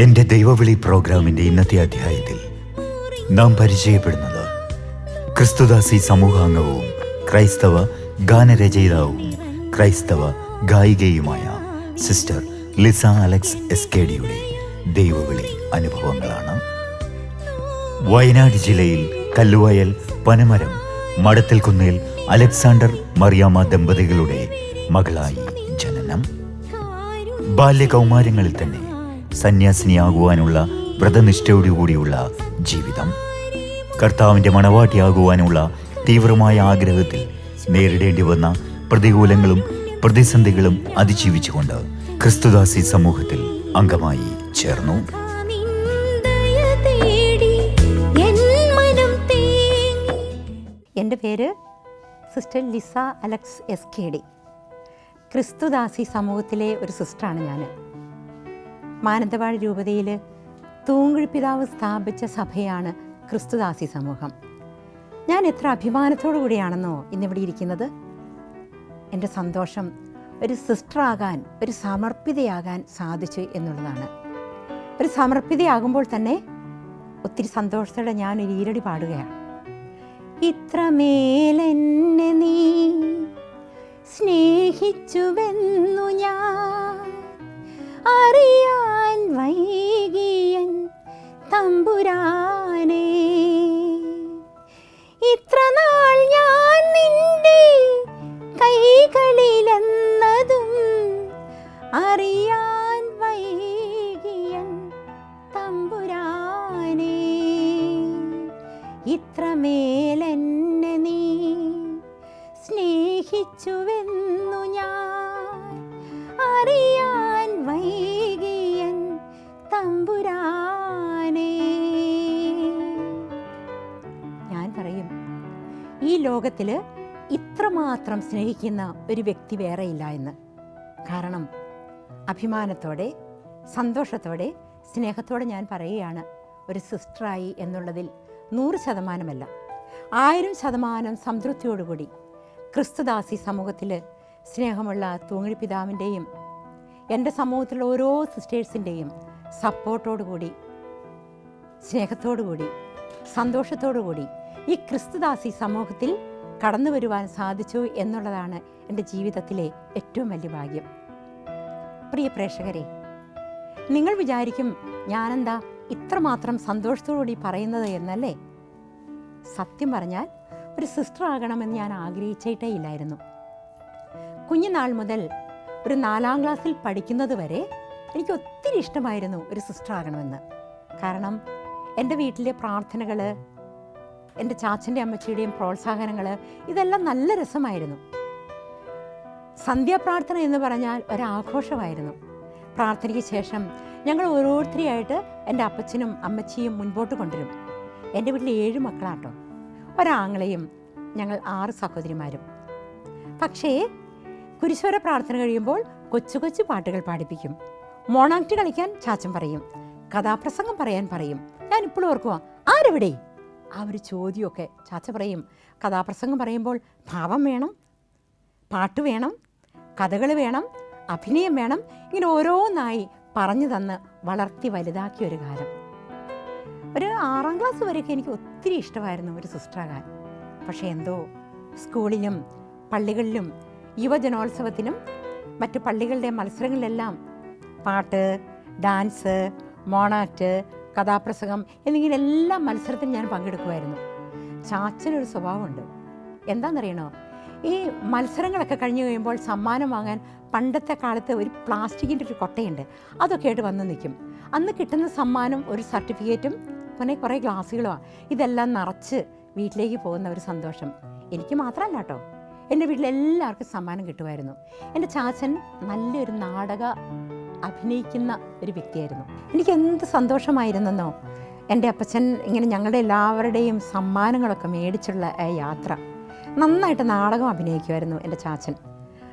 എൻ്റെ ദൈവവിളി പ്രോഗ്രാമിൻ്റെ ഇന്നത്തെ അധ്യായത്തിൽ നാം പരിചയപ്പെടുന്നത് ക്രിസ്തുദാസി സമൂഹാംഗവും ക്രൈസ്തവ ഗാനരചയിതാവും ക്രൈസ്തവ ഗായികയുമായ സിസ്റ്റർ ലിസ അലക്സ് എസ്കേഡിയുടെ ദൈവവിളി അനുഭവങ്ങളാണ്. വയനാട് ജില്ലയിൽ കല്ലുവയൽ പനമരം മടത്തിൽകുന്നേൽ അലക്സാണ്ടർ മറിയാമ്മ ദമ്പതികളുടെ മകളായി ജനനം. ബാല്യകൗമാരങ്ങളിൽ തന്നെ സന്യാസിനിയാകുവാനുള്ള വ്രതനിഷ്ഠയോടുകൂടിയുള്ള ജീവിതം, കർത്താവിൻ്റെ മണവാട്ടിയാകുവാനുള്ള തീവ്രമായ ആഗ്രഹത്തിൽ നേരിടേണ്ടി വന്ന പ്രതികൂലങ്ങളും പ്രതിസന്ധികളും അതിജീവിച്ചുകൊണ്ട് ക്രിസ്തുദാസി സമൂഹത്തിൽ അംഗമായി ചേർന്നു. എൻ്റെ പേര് സിസ്റ്റർ ലിസ അലക്സ് എസ്കേഡി. ക്രിസ്തുദാസി സമൂഹത്തിലെ ഒരു സിസ്റ്ററാണ് ഞാൻ. മാനന്തവാടി രൂപതയിൽ തൂങ്കുഴി പിതാവ് സ്ഥാപിച്ച സഭയാണ് ക്രിസ്തുദാസി സമൂഹം. ഞാൻ എത്ര അഭിമാനത്തോടു കൂടിയാണെന്നോ ഇന്നിവിടെ ഇരിക്കുന്നത്. എൻ്റെ സന്തോഷം ഒരു സിസ്റ്ററാകാൻ, ഒരു സമർപ്പിതയാകാൻ സാധിച്ചു എന്നുള്ളതാണ്. ഒരു സമർപ്പിതയാകുമ്പോൾ തന്നെ ഒത്തിരി സന്തോഷത്തോടെ ഞാനൊരു ഈരടി പാടുകയാണ്. ഇത്രമേലെന്നെ നീ സ്നേഹിച്ചുവെന്നു ഞാൻ അറിയാൻ വൈകിയൻ തമ്പുരാനേ. ഇത്ര നാൾ ഞാൻ നിന്റെ കൈകളിലെന്നതും അറിയാൻ വൈകിയൻ തമ്പുരാനേ. ഇത്രമേലെന്നെ നീ സ്നേഹിച്ചുവെന്നു ഞാൻ അറിയാൻ വൈകിയൻ തമ്പുരാനേ. ഞാൻ പറയും, ഈ ലോകത്തിൽ ഇത്രമാത്രം സ്നേഹിക്കുന്ന ഒരു വ്യക്തി വേറെയില്ല എന്ന്. കാരണം അഭിമാനത്തോടെ, സന്തോഷത്തോടെ, സ്നേഹത്തോടെ ഞാൻ പറയുകയാണ്, ഒരു സിസ്റ്ററായി എന്നുള്ളതിൽ 100%, 1000% സംതൃപ്തിയോടുകൂടി ക്രിസ്തുദാസി സമൂഹത്തിൽ സ്നേഹമുള്ള തൂങ്ങുഴി പിതാവിൻ്റെയും എൻ്റെ സമൂഹത്തിലുള്ള ഓരോ സിസ്റ്റേഴ്സിൻ്റെയും സപ്പോർട്ടോടുകൂടി, സ്നേഹത്തോടുകൂടി, സന്തോഷത്തോടുകൂടി ഈ ക്രിസ്തുദാസി സമൂഹത്തിൽ കടന്നു വരുവാൻ സാധിച്ചു എന്നുള്ളതാണ് എൻ്റെ ജീവിതത്തിലെ ഏറ്റവും വലിയ ഭാഗ്യം. പ്രിയ പ്രേക്ഷകരെ, നിങ്ങൾ വിചാരിക്കും ഞാനെന്താ ഇത്രമാത്രം സന്തോഷത്തോടുകൂടി പറയുന്നത് എന്നല്ലേ? സത്യം പറഞ്ഞാൽ ഒരു സിസ്റ്റർ ആകണമെന്ന് ഞാൻ ആഗ്രഹിച്ചിട്ടേ ഇല്ലായിരുന്നു. കുഞ്ഞുനാൾ മുതൽ ഒരു 4ാം ക്ലാസ്സിൽ പഠിക്കുന്നത് വരെ എനിക്ക് ഒത്തിരി ഇഷ്ടമായിരുന്നു ഒരു സിസ്റ്റർ ആകണമെന്ന്. കാരണം എൻ്റെ വീട്ടിലെ പ്രാർത്ഥനകൾ, എൻ്റെ ചാച്ചൻ്റെ അമ്മച്ചിയുടെയും പ്രോത്സാഹനങ്ങൾ, ഇതെല്ലാം നല്ല രസമായിരുന്നു. സന്ധ്യാപ്രാർത്ഥന എന്ന് പറഞ്ഞാൽ ഒരാഘോഷമായിരുന്നു. പ്രാർത്ഥനയ്ക്ക് ശേഷം ഞങ്ങൾ ഓരോരുത്തരെയായിട്ട് എൻ്റെ അപ്പച്ചനും അമ്മച്ചിയും മുൻപോട്ട് കൊണ്ടുവരും. എൻ്റെ വീട്ടിൽ 7 മക്കളാട്ടോ, ഒരാങ്ങളെയും ഞങ്ങൾ 6 സഹോദരിമാരും. പക്ഷേ കുരിശോര പ്രാർത്ഥന കഴിയുമ്പോൾ കൊച്ചു കൊച്ചു പാട്ടുകൾ പാടിപ്പിക്കും. മോണാക്ട് കളിക്കാൻ ചാച്ചൻ പറയും, കഥാപ്രസംഗം പറയാൻ പറയും. ഞാൻ ഇപ്പോഴും ഓർക്കുക, ആരെവിടെ? ആ ഒരു ചോദ്യമൊക്കെ ചാച്ച പറയും. കഥാപ്രസംഗം പറയുമ്പോൾ ഭാവം വേണം, പാട്ട് വേണം, കഥകൾ വേണം, അഭിനയം വേണം. ഇങ്ങനെ ഓരോന്നായി പറഞ്ഞു തന്ന് വളർത്തി വലുതാക്കിയ ഒരു കാലം. ഒരു 6ാം ക്ലാസ് വരെയൊക്കെ എനിക്ക് ഒത്തിരി ഇഷ്ടമായിരുന്നു ഒരു സിസ്റ്ററാകാൻ. പക്ഷേ എന്തോ സ്കൂളിലും പള്ളികളിലും യുവജനോത്സവത്തിനും മറ്റു പള്ളികളുടെ മത്സരങ്ങളിലെല്ലാം പാട്ട്, ഡാൻസ്, മോണാക്ട്, കഥാപ്രസംഗം എന്നിങ്ങനെ എല്ലാ മത്സരത്തിനും ഞാൻ പങ്കെടുക്കുമായിരുന്നു. ചാച്ചനൊരു സ്വഭാവമുണ്ട്. എന്താണെന്നറിയണോ? ഈ മത്സരങ്ങളൊക്കെ കഴിഞ്ഞ് കഴിയുമ്പോൾ സമ്മാനം വാങ്ങാൻ പണ്ടത്തെ കാലത്ത് ഒരു പ്ലാസ്റ്റിക്കിൻ്റെ ഒരു കൊട്ടയുണ്ട്, അതൊക്കെ ആയിട്ട് വന്ന് നിൽക്കും. അന്ന് കിട്ടുന്ന സമ്മാനം ഒരു സർട്ടിഫിക്കറ്റും പിന്നെ കുറേ ഗ്ലാസ്സുകളുമാണ്. ഇതെല്ലാം നിറച്ച് വീട്ടിലേക്ക് പോകുന്ന ഒരു സന്തോഷം എനിക്ക് മാത്രമല്ല കേട്ടോ, എൻ്റെ വീട്ടിലെല്ലാവർക്കും സമ്മാനം കിട്ടുമായിരുന്നു. എൻ്റെ ചാച്ചൻ നല്ലൊരു നാടക അഭിനയിക്കുന്ന ഒരു വ്യക്തിയായിരുന്നു. എനിക്ക് എന്ത് സന്തോഷമായിരുന്നെന്നോ, എൻ്റെ അപ്പച്ചൻ ഇങ്ങനെ ഞങ്ങളുടെ എല്ലാവരുടെയും സമ്മാനങ്ങളൊക്കെ മേടിച്ചുള്ള യാത്ര. നന്നായിട്ട് നാടകം അഭിനയിക്കുമായിരുന്നു എൻ്റെ ചാച്ചൻ.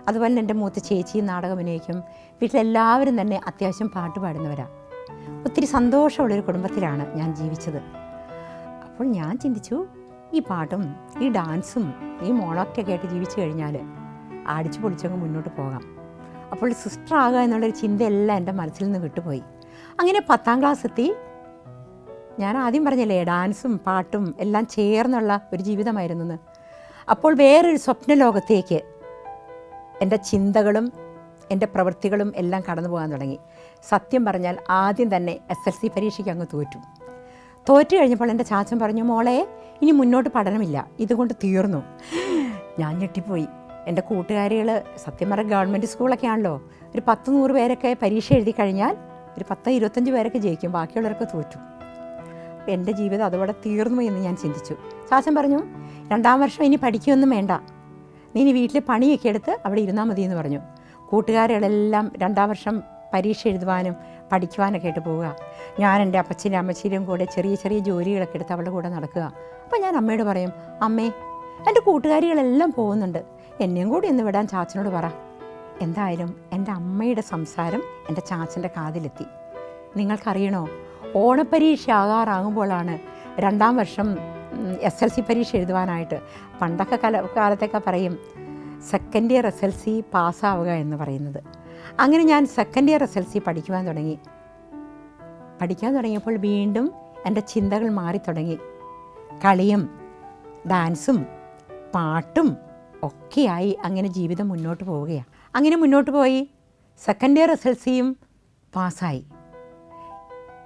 അതുപോലെ എൻ്റെ മൂത്ത ചേച്ചിയും നാടകം അഭിനയിക്കും. വീട്ടിലെല്ലാവരും തന്നെ അത്യാവശ്യം പാട്ട് പാടുന്നവരാണ്. ഒത്തിരി സന്തോഷമുള്ളൊരു കുടുംബത്തിലാണ് ഞാൻ ജീവിച്ചത്. അപ്പോൾ ഞാൻ ചിന്തിച്ചു, ഈ പാട്ടും ഈ ഡാൻസും ഈ മോണോക്റ്റൊക്കെ ആയിട്ട് ജീവിച്ചു കഴിഞ്ഞാൽ അടിച്ചു പൊളിച്ചങ്ങ് മുന്നോട്ട് പോകാം. അപ്പോൾ സിസ്റ്റർ ആകുക എന്നുള്ളൊരു ചിന്തയെല്ലാം എൻ്റെ മനസ്സിൽ നിന്ന് വിട്ടുപോയി. അങ്ങനെ 10ാം ക്ലാസ് എത്തി. ഞാൻ ആദ്യം പറഞ്ഞില്ലേ ഡാൻസും പാട്ടും എല്ലാം ചേർന്നുള്ള ഒരു ജീവിതമായിരുന്നു. അപ്പോൾ വേറൊരു സ്വപ്ന ലോകത്തേക്ക് എൻ്റെ ചിന്തകളും എൻ്റെ പ്രവൃത്തികളും എല്ലാം കടന്നു പോകാൻ തുടങ്ങി. സത്യം പറഞ്ഞാൽ ആദ്യം തന്നെ SSLC പരീക്ഷയ്ക്ക് അങ്ങ് തോറ്റു കഴിഞ്ഞപ്പോൾ എൻ്റെ ചാച്ചൻ പറഞ്ഞു, മോളെ ഇനി മുന്നോട്ട് പഠനമില്ല, ഇതുകൊണ്ട് തീർന്നു. ഞാൻ ഞെട്ടിപ്പോയി. എൻ്റെ കൂട്ടുകാരികൾ സത്യം പറഞ്ഞാൽ ഗവൺമെൻറ് സ്കൂളൊക്കെ ആണല്ലോ, ഒരു 10-100 പേരൊക്കെ പരീക്ഷ എഴുതി കഴിഞ്ഞാൽ ഒരു 10-25 പേരൊക്കെ ജയിക്കും, ബാക്കിയുള്ളവരൊക്കെ തോറ്റു. എൻ്റെ ജീവിതം അതോടെ തീർന്നു എന്ന് ഞാൻ ചിന്തിച്ചു. ചാച്ചൻ പറഞ്ഞു, 2ാം വർഷം ഇനി പഠിക്കുകയൊന്നും വേണ്ട, നീ ഇനി വീട്ടിൽ പണിയൊക്കെ എടുത്ത് അവിടെ ഇരുന്നാൽ മതി എന്ന് പറഞ്ഞു. കൂട്ടുകാരികളെല്ലാം 2ാം വർഷം പരീക്ഷ എഴുതുവാനും പഠിക്കുവാനൊക്കെ ആയിട്ട് പോവുക. ഞാൻ എൻ്റെ അപ്പച്ചനും അമ്മച്ചിയും കൂടെ ചെറിയ ചെറിയ ജോലികളൊക്കെ എടുത്ത് അവളുടെ കൂടെ നടക്കുക. അപ്പോൾ ഞാൻ അമ്മയോട് പറയും, അമ്മേ എൻ്റെ കൂട്ടുകാരികളെല്ലാം പോകുന്നുണ്ട്, എന്നെയും കൂടി ഒന്ന് വിടാൻ ചാച്ചനോട് പറ. എന്തായാലും എൻ്റെ അമ്മയുടെ സംസാരം എൻ്റെ ചാച്ചൻ്റെ കാതിലെത്തി. നിങ്ങൾക്കറിയണോ, ഓണപ്പരീക്ഷ ആകാറാകുമ്പോഴാണ് 2ാം വർഷം SSLC പരീക്ഷ എഴുതുവാനായിട്ട് പണ്ടൊക്കെ കാലത്തൊക്കെ പറയും സെക്കൻഡ് ഇയർ SSLC പാസ്സാവുക എന്ന് പറയുന്നത്. അങ്ങനെ ഞാൻ സെക്കൻഡ് ഇയർ SSLC പഠിക്കാൻ തുടങ്ങിയപ്പോൾ വീണ്ടും എൻ്റെ ചിന്തകൾ മാറിത്തുടങ്ങി. കളിയും ഡാൻസും പാട്ടും ഒക്കെയായി അങ്ങനെ ജീവിതം മുന്നോട്ട് പോവുകയാണ്. അങ്ങനെ മുന്നോട്ട് പോയി സെക്കൻഡ് ഇയർ SSLCയും പാസ്സായി.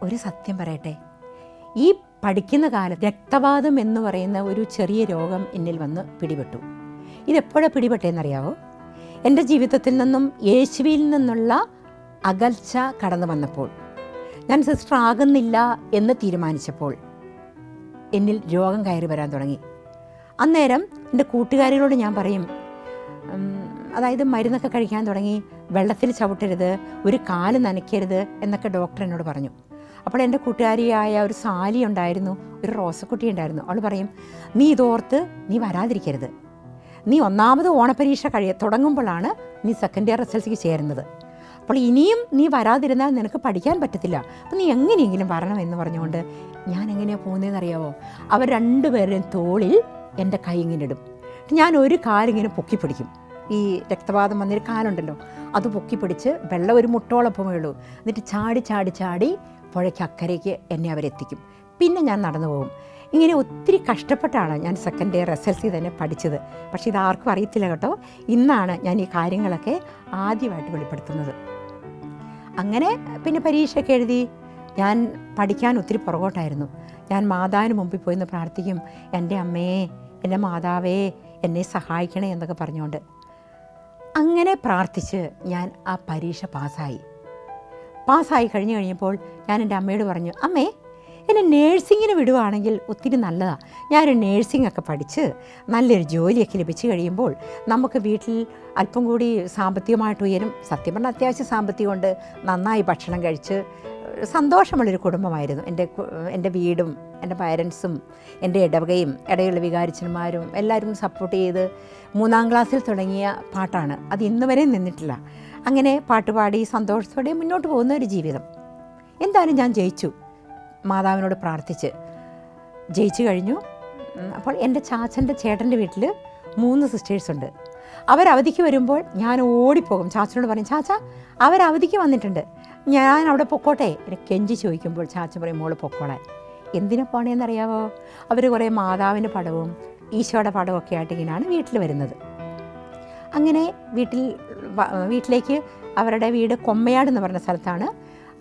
ഒരു സത്യം പറയട്ടെ, ഈ പഠിക്കുന്ന കാലത്ത് രക്തവാതം എന്ന് പറയുന്ന ഒരു ചെറിയ രോഗം എന്നിൽ വന്ന് പിടിപെട്ടു. ഇതെപ്പോഴാണ് പിടിപെട്ടതെന്നറിയാവോ? എൻ്റെ ജീവിതത്തിൽ നിന്നും യേശുവിൽ നിന്നുള്ള അകൽച്ച കടന്നു വന്നപ്പോൾ, ഞാൻ സിസ്റ്റർ ആകുന്നില്ല എന്ന് തീരുമാനിച്ചപ്പോൾ എന്നിൽ രോഗം കയറി വരാൻ തുടങ്ങി. അന്നേരം എൻ്റെ കൂട്ടുകാരികളോട് ഞാൻ പറയും, അതായത് മരുന്നൊക്കെ കഴിക്കാൻ തുടങ്ങി, വെള്ളത്തിൽ ചവിട്ടരുത്, ഒരു കാല് നനയ്ക്കരുത് എന്നൊക്കെ ഡോക്ടർ എന്നോട് പറഞ്ഞു. അപ്പോൾ എൻ്റെ കൂട്ടുകാരിയായ ഒരു സാലി ഉണ്ടായിരുന്നു, ഒരു റോസക്കുട്ടി ഉണ്ടായിരുന്നു. അവൾ പറയും, നീ ഇതോർത്ത് നീ വരാതിരിക്കരുത്, നീ 1ാമത് ഓണപ്പരീക്ഷ തുടങ്ങുമ്പോഴാണ് നീ സെക്കൻഡ് ഇയർ SSLCക്ക് ചേരുന്നത്, അപ്പോൾ ഇനിയും നീ വരാതിരുന്നാൽ നിനക്ക് പഠിക്കാൻ പറ്റത്തില്ല, അപ്പോൾ നീ എങ്ങനെയെങ്കിലും വരണമെന്ന് പറഞ്ഞുകൊണ്ട് ഞാൻ എങ്ങനെയാണ് പോകുന്നതെന്നറിയാവോ? അവർ 2 പേരുടെയും തോളിൽ എൻ്റെ കൈ ഇങ്ങനെ ഇടും. ഞാൻ ഒരു കാലിങ്ങനെ പൊക്കിപ്പിടിക്കും, ഈ രക്തവാതം വന്നൊരു കാലുണ്ടല്ലോ അത് പൊക്കിപ്പിടിച്ച്, വെള്ളം ഒരു മുട്ടോളപ്പമേ ഉള്ളൂ, എന്നിട്ട് ചാടി ചാടി ചാടി പുഴയ്ക്ക് അക്കരയ്ക്ക് എന്നെ അവരെത്തിക്കും. പിന്നെ ഞാൻ നടന്നു പോകും. ഇങ്ങനെ ഒത്തിരി കഷ്ടപ്പെട്ടാണ് ഞാൻ സെക്കൻഡ് ഇയർ SSLC തന്നെ പഠിച്ചത്. പക്ഷേ ഇതാർക്കും അറിയത്തില്ല കേട്ടോ. ഇന്നാണ് ഞാൻ ഈ കാര്യങ്ങളൊക്കെ ആദ്യമായിട്ട് വെളിപ്പെടുത്തുന്നത്. അങ്ങനെ പിന്നെ പരീക്ഷയൊക്കെ എഴുതി. ഞാൻ പഠിക്കാൻ ഒത്തിരി പുറകോട്ടായിരുന്നു. ഞാൻ മാതാവിന് മുമ്പിൽ പോയി നിന്ന് പ്രാർത്ഥിക്കും, എൻ്റെ അമ്മേ, എൻ്റെ മാതാവേ, എന്നെ സഹായിക്കണേ എന്നൊക്കെ പറഞ്ഞുകൊണ്ട്. അങ്ങനെ പ്രാർത്ഥിച്ച് ഞാൻ ആ പരീക്ഷ പാസ്സായി കഴിഞ്ഞപ്പോൾ ഞാൻ എൻ്റെ അമ്മയോട് പറഞ്ഞു, അമ്മേ എന്നെ നേഴ്സിങ്ങിന് വിടുവാണെങ്കിൽ ഒത്തിരി നല്ലതാണ്. ഞാനൊരു നേഴ്സിംഗൊക്കെ പഠിച്ച് നല്ലൊരു ജോലിയൊക്കെ ലഭിച്ചു കഴിയുമ്പോൾ നമുക്ക് വീട്ടിൽ അല്പം കൂടി സാമ്പത്തികമായിട്ട് ഉയരും. സത്യം പറഞ്ഞാൽ അത്യാവശ്യം സാമ്പത്തികമുണ്ട്, നന്നായി ഭക്ഷണം കഴിച്ച് സന്തോഷമുള്ളൊരു കുടുംബമായിരുന്നു എൻ്റെ വീടും എൻ്റെ പാരൻസും എൻ്റെ ഇടവകയും ഇടയുള്ള വികാരിച്ചന്മാരും എല്ലാവരും സപ്പോർട്ട് ചെയ്ത് 3ാം ക്ലാസ്സിൽ തുടങ്ങിയ പാട്ടാണ്, അത് ഇന്ന് വരെ നിന്നിട്ടില്ല. അങ്ങനെ പാട്ടുപാടി സന്തോഷത്തോടെ മുന്നോട്ട് പോകുന്ന ഒരു ജീവിതം. എന്തായാലും ഞാൻ ജയിച്ചു, മാതാവിനോട് പ്രാർത്ഥിച്ച് ജയിച്ചു കഴിഞ്ഞു. അപ്പോൾ എൻ്റെ ചാച്ചൻ്റെ ചേട്ടൻ്റെ വീട്ടിൽ 3 സിസ്റ്റേഴ്സുണ്ട്. അവരവധിക്ക് വരുമ്പോൾ ഞാൻ ഓടിപ്പോകും. ചാച്ചനോട് പറയും, ചാച്ച അവരവധിക്ക് വന്നിട്ടുണ്ട്, ഞാൻ അവിടെ പൊക്കോട്ടെ. എന്നെ കെഞ്ചി ചോദിക്കുമ്പോൾ ചാച്ചൻ പറയും, മോള് പൊക്കോളാൻ. എന്തിനാ പോണേന്നറിയാവോ? അവർ കുറേ മാതാവിൻ്റെ പടവും ഈശോയുടെ പടവും ഒക്കെ ആയിട്ട് ഇങ്ങനെയാണ് വീട്ടിൽ വരുന്നത്. അങ്ങനെ വീട്ടിലേക്ക് അവരുടെ വീട് കൊമ്മയാട് എന്ന് പറഞ്ഞ സ്ഥലത്താണ്.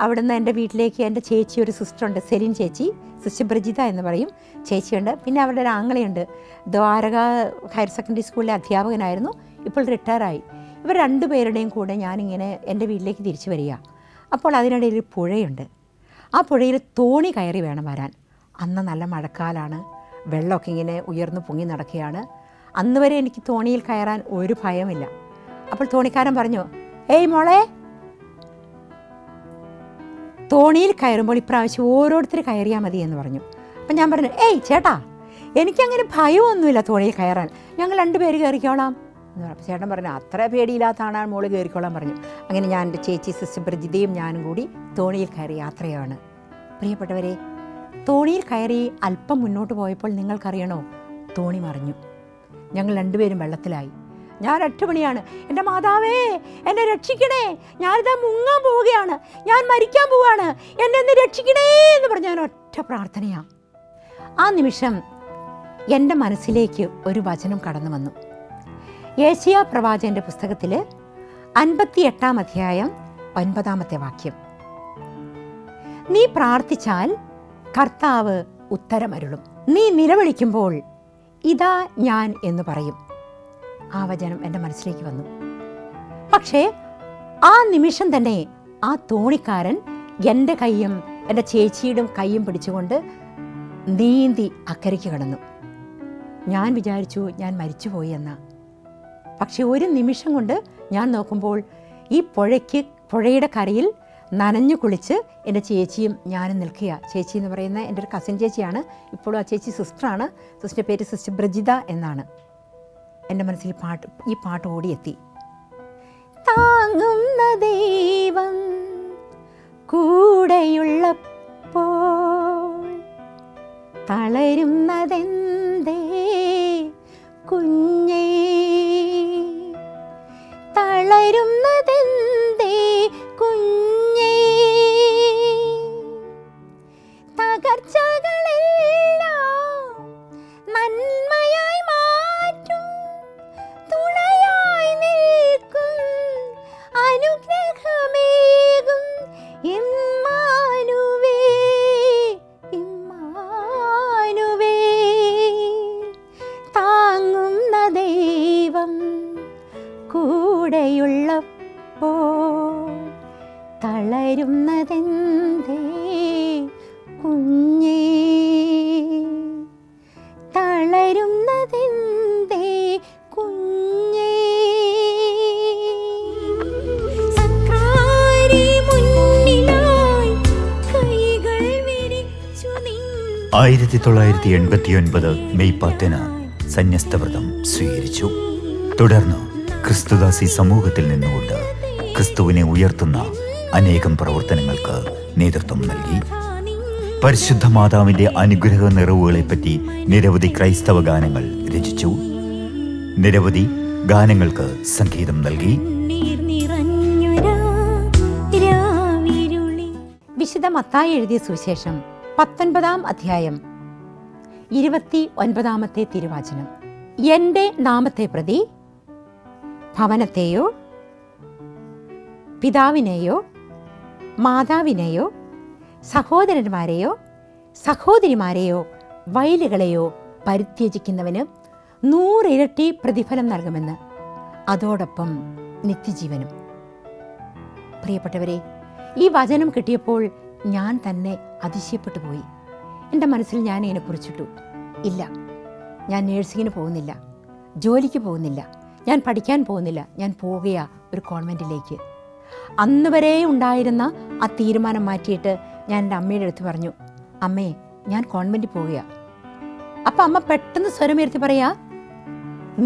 അവിടുന്ന് എൻ്റെ വീട്ടിലേക്ക് എൻ്റെ ചേച്ചി, ഒരു സിസ്റ്ററുണ്ട്, സെലിൻ ചേച്ചി, സിസ്റ്റർ ബ്രിജിത എന്ന് പറയും, ചേച്ചിയുണ്ട്. പിന്നെ അവരുടെ ഒരു ആങ്ങളയുണ്ട്, ദ്വാരക ഹയർ സെക്കൻഡറി സ്കൂളിലെ അധ്യാപകനായിരുന്നു, ഇപ്പോൾ റിട്ടയറായി. ഇവർ 2 പേരുടെയും കൂടെ ഞാനിങ്ങനെ എൻ്റെ വീട്ടിലേക്ക് തിരിച്ചു വരിക. അപ്പോൾ അതിനിടയിൽ ഒരു പുഴയുണ്ട്. ആ പുഴയിൽ തോണി കയറി വേണം വരാൻ. അന്ന് നല്ല മഴക്കാലമാണ്, വെള്ളമൊക്കെ ഇങ്ങനെ ഉയർന്നു പൊങ്ങി നടക്കുകയാണ്. അന്ന് വരെ എനിക്ക് തോണിയിൽ കയറാൻ ഒരു ഭയമില്ല. അപ്പോൾ തോണിക്കാരൻ പറഞ്ഞു, ഏയ് മോളെ, തോണിയിൽ കയറുമ്പോൾ ഇപ്രാവശ്യം ഓരോരുത്തർ കയറിയാൽ മതി എന്ന് പറഞ്ഞു. അപ്പം ഞാൻ പറഞ്ഞു, ഏയ് ചേട്ടാ, എനിക്കങ്ങനെ ഭയമൊന്നുമില്ല തോണിയിൽ കയറാൻ, ഞങ്ങൾ 2 പേര് കയറിക്കോളാം എന്ന് പറഞ്ഞു. ചേട്ടൻ പറഞ്ഞു, അത്ര പേടിയില്ലാത്തതാണ് മോള് കയറിക്കോളാൻ പറഞ്ഞു. അങ്ങനെ ഞാൻ എൻ്റെ ചേച്ചി സിസ്റ്റർ ബ്രിജിതയും ഞാനും കൂടി തോണിയിൽ കയറി യാത്രയാണ്. പ്രിയപ്പെട്ടവരെ, തോണിയിൽ കയറി അല്പം മുന്നോട്ട് പോയപ്പോൾ നിങ്ങൾക്കറിയണോ, തോണി മറിഞ്ഞു. ഞങ്ങൾ 2 പേരും വെള്ളത്തിലായി. ഞാൻ രക്ഷപണിയാണ്. എൻ്റെ മാതാവേ, എന്നെ രക്ഷിക്കണേ, ഞാനിതാ മുങ്ങാൻ പോവുകയാണ്, ഞാൻ മരിക്കാൻ പോവുകയാണ്, എന്നെ ഒന്ന് രക്ഷിക്കണേ എന്ന് പറഞ്ഞ ഞാൻ ഒറ്റ പ്രാർത്ഥനയാണ്. ആ നിമിഷം എൻ്റെ മനസ്സിലേക്ക് ഒരു വചനം കടന്നു വന്നു. യേശയ്യാ പ്രവാചകൻ്റെ പുസ്തകത്തിൽ 58 അധ്യായം 9 വാക്യം. നീ പ്രാർത്ഥിച്ചാൽ കർത്താവ് ഉത്തരമരുളും, നീ നിലവിളിക്കുമ്പോൾ ഇതാ ഞാൻ എന്ന് പറയും. ആ വചനം എൻ്റെ മനസ്സിലേക്ക് വന്നു. പക്ഷേ ആ നിമിഷം തന്നെ ആ തോണിക്കാരൻ എൻ്റെ കൈയും എൻ്റെ ചേച്ചിയുടെ കൈയും പിടിച്ചുകൊണ്ട് നീന്തി അക്കരയ്ക്ക് കടന്നു. ഞാൻ വിചാരിച്ചു ഞാൻ മരിച്ചുപോയി എന്നാ. പക്ഷെ ഒരു നിമിഷം കൊണ്ട് ഞാൻ നോക്കുമ്പോൾ ഈ പുഴയുടെ കരയിൽ നനഞ്ഞു കുളിച്ച് എൻ്റെ ചേച്ചിയും ഞാനും നിൽക്കുക. ചേച്ചി എന്ന് പറയുന്ന എൻ്റെ ഒരു കസിൻ ചേച്ചിയാണ്. ഇപ്പോഴും ആ ചേച്ചി സിസ്റ്ററാണ്. സിസ്റ്ററിൻ്റെ പേര് സിസ്റ്റർ ബ്രജിത എന്നാണ്. എൻ്റെ മനസ്സിൽ ഈ പാട്ട് ഓടിയെത്തി. താങ്ങുന്ന ദൈവം കൂടെയുള്ളപ്പോൾ തളരുന്നതെന്തേ കുഞ്ഞേ, തളരുന്നതെന്തേ കുഞ്ഞേ, തകർച്ചകളെല്ലാം നന്മയായി മാറ്റും, തുണയായി നിൽക്കും, അനുഗ്രഹമേകും താങ്ങുന്ന ദൈവം കൂടെയുള്ളപ്പോൾ തളരുന്നതെന്തേ കുഞ്ഞേ, തളരുന്നതെന്തേ കുഞ്ഞേ. 1989 മെയ് 10 സന്യസ്തവ്രതം സ്വീകരിച്ചു. തുടർന്ന് ക്രിസ്തുദാസി സമൂഹത്തിൽ നിന്നുകൊണ്ട് ക്രിസ്തുവിനെ ഉയർത്തുന്ന അനേകം പ്രവർത്തനങ്ങൾക്ക് നേതൃത്വം നൽകി. പരിശുദ്ധ മാതാവിൻ്റെ അനുഗ്രഹ നിറവുകളെപ്പറ്റി നിരവധി ക്രൈസ്തവ ഗാനങ്ങൾ രചിച്ചു. നിരവധി ഗാനങ്ങൾക്ക് സംഗീതം നൽകി. വിശുദ്ധ മത്തായി എഴുതിയ സുവിശേഷം 19 അധ്യായം 29 തിരുവചനം. എൻ്റെ നാമത്തെ പ്രതി ഭവനത്തെയോ പിതാവിനെയോ മാതാവിനെയോ സഹോദരന്മാരെയോ സഹോദരിമാരെയോ വയലുകളെയോ പരിത്യജിക്കുന്നവന് 100 ഇരട്ടി പ്രതിഫലം നൽകുമെന്ന്, അതോടൊപ്പം നിത്യജീവനും. പ്രിയപ്പെട്ടവരെ, ഈ വചനം കിട്ടിയപ്പോൾ ഞാൻ തന്നെ അതിശയപ്പെട്ടു പോയി. എൻ്റെ മനസ്സിൽ ഞാൻ ഇതിനെ കുറിച്ചിട്ടു, ഇല്ല, ഞാൻ നേഴ്സിങ്ങിന് പോകുന്നില്ല, ജോലിക്ക് പോകുന്നില്ല, ഞാൻ പഠിക്കാൻ പോകുന്നില്ല, ഞാൻ പോവുകയാ ഒരു കോൺവെൻറ്റിലേക്ക്. അന്ന് വരെ ഉണ്ടായിരുന്ന ആ തീരുമാനം മാറ്റിയിട്ട് ഞാൻ എൻ്റെ അമ്മയുടെ അടുത്ത് പറഞ്ഞു, അമ്മേ, ഞാൻ കോൺവെൻറ്റിൽ പോവുകയാണ്. അപ്പം അമ്മ പെട്ടെന്ന് സ്വരമുയർത്തി പറയാ,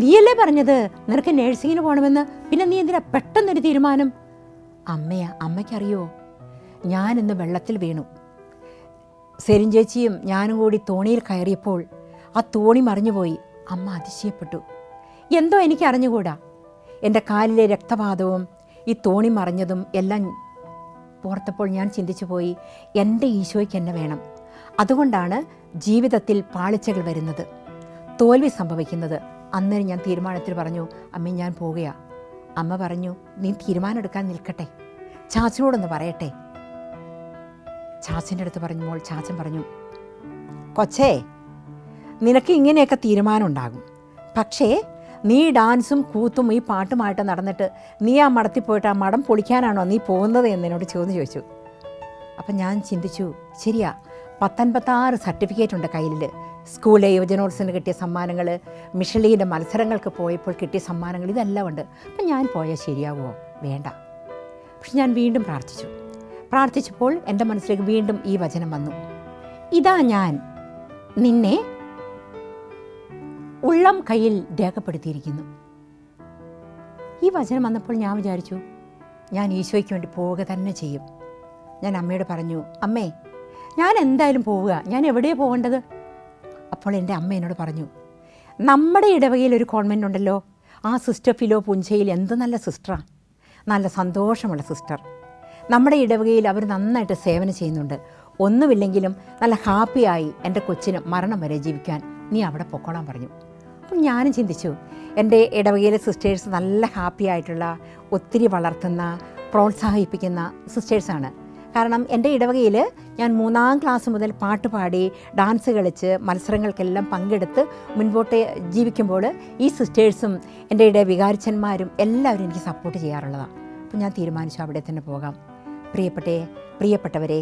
നീയല്ലേ പറഞ്ഞത് നിനക്ക് നേഴ്സിങ്ങിന് പോകണമെന്ന്, പിന്നെ നീ എന്തിനാ പെട്ടെന്നൊരു തീരുമാനം? അമ്മയ്ക്കറിയോ, ഞാനിന്ന് വെള്ളത്തിൽ വീണു. സെരിൻ ചേച്ചിയും ഞാനും കൂടി തോണിയിൽ കയറിയപ്പോൾ ആ തോണി മറിഞ്ഞുപോയി. അമ്മ അതിശയപ്പെട്ടു. എന്തോ എനിക്ക് അറിഞ്ഞുകൂടാ. എൻ്റെ കാലിലെ രക്തപാതവും ഈ തോണി മറിഞ്ഞതും എല്ലാം ഓർത്തപ്പോൾ ഞാൻ ചിന്തിച്ചു പോയി, എൻ്റെ ഈശോയ്ക്ക് എന്നെ വേണം. അതുകൊണ്ടാണ് ജീവിതത്തിൽ പാളിച്ചകൾ വരുന്നത്, തോൽവി സംഭവിക്കുന്നത്. അന്നേരം ഞാൻ തീരുമാനത്തിൽ പറഞ്ഞു, അമ്മേ, ഞാൻ പോവുകയാ. അമ്മ പറഞ്ഞു, നീ തീരുമാനം എടുക്കാൻ നിൽക്കട്ടെ, ചാച്ചനോടൊന്ന് പറയട്ടെ. ചാച്ചൻ്റെ അടുത്ത് പറഞ്ഞപ്പോൾ ചാച്ചൻ പറഞ്ഞു, കൊച്ചേ, നിനക്ക് ഇങ്ങനെയൊക്കെ തീരുമാനം ഉണ്ടാകും, പക്ഷേ നീ ഡാൻസും കൂത്തും ഈ പാട്ടുമായിട്ട് നടന്നിട്ട് നീ ആ മടത്തിൽ പോയിട്ട് ആ മടം പൊളിക്കാനാണോ നീ പോകുന്നത് എന്ന് എന്നോട് ചോദിച്ചു. അപ്പം ഞാൻ ചിന്തിച്ചു, ശരിയാ, 56 സർട്ടിഫിക്കറ്റ് ഉണ്ട് കയ്യിൽ. സ്കൂളിലെ യുവജനോത്സവത്തിന് കിട്ടിയ സമ്മാനങ്ങൾ, മിഷലീൻ്റെ മത്സരങ്ങൾക്ക് പോയപ്പോൾ കിട്ടിയ സമ്മാനങ്ങൾ, ഇതെല്ലാം ഉണ്ട്. അപ്പം ഞാൻ പോയാൽ ശരിയാവുമോ? വേണ്ട. പക്ഷെ ഞാൻ വീണ്ടും പ്രാർത്ഥിച്ചപ്പോൾ എൻ്റെ മനസ്സിലേക്ക് വീണ്ടും ഈ വചനം വന്നു, ഇതാ ഞാൻ നിന്നെ ഉള്ളം കയ്യിൽ രേഖപ്പെടുത്തിയിരിക്കുന്നു. ഈ വചനം വന്നപ്പോൾ ഞാൻ വിചാരിച്ചു, ഞാൻ ഈശോയ്ക്ക് വേണ്ടി പോവുക തന്നെ ചെയ്യും. ഞാൻ അമ്മയോട് പറഞ്ഞു, അമ്മേ, ഞാൻ എന്തായാലും പോവുക, ഞാൻ എവിടെയാണ് പോകേണ്ടത്? അപ്പോൾ എൻ്റെ അമ്മ എന്നോട് പറഞ്ഞു, നമ്മുടെ ഇടവകയിൽ ഒരു കോൺവെൻ്റ് ഉണ്ടല്ലോ, ആ സിസ്റ്റർ ഫിലോ പുഞ്ചയിൽ എന്ത് നല്ല സിസ്റ്ററാണ്, നല്ല സന്തോഷമുള്ള സിസ്റ്റർ. നമ്മുടെ ഇടവകയിൽ അവർ നന്നായിട്ട് സേവനം ചെയ്യുന്നുണ്ട്. ഒന്നുമില്ലെങ്കിലും നല്ല ഹാപ്പിയായി എൻ്റെ കൊച്ചിന് മരണം വരെ ജീവിക്കാൻ നീ അവിടെ പൊക്കോളാൻ പറഞ്ഞു. അപ്പോൾ ഞാനും ചിന്തിച്ചു, എൻ്റെ ഇടവകയിലെ സിസ്റ്റേഴ്സ് നല്ല ഹാപ്പി ആയിട്ടുള്ള, ഒത്തിരി വളർത്തുന്ന, പ്രോത്സാഹിപ്പിക്കുന്ന സിസ്റ്റേഴ്സാണ്. കാരണം എൻ്റെ ഇടവകയിൽ ഞാൻ 3ാം ക്ലാസ് മുതൽ പാട്ട് പാടി, ഡാൻസ് കളിച്ച്, മത്സരങ്ങൾക്കെല്ലാം പങ്കെടുത്ത് മുൻപോട്ട് ജീവിക്കുമ്പോൾ ഈ സിസ്റ്റേഴ്സും എൻ്റെ വികാരിച്ചന്മാരും എല്ലാവരും എനിക്ക് സപ്പോർട്ട് ചെയ്യാറുള്ളതാണ്. അപ്പോൾ ഞാൻ തീരുമാനിച്ചു അവിടെ തന്നെ പോകാം. പ്രിയപ്പെട്ടവരെ,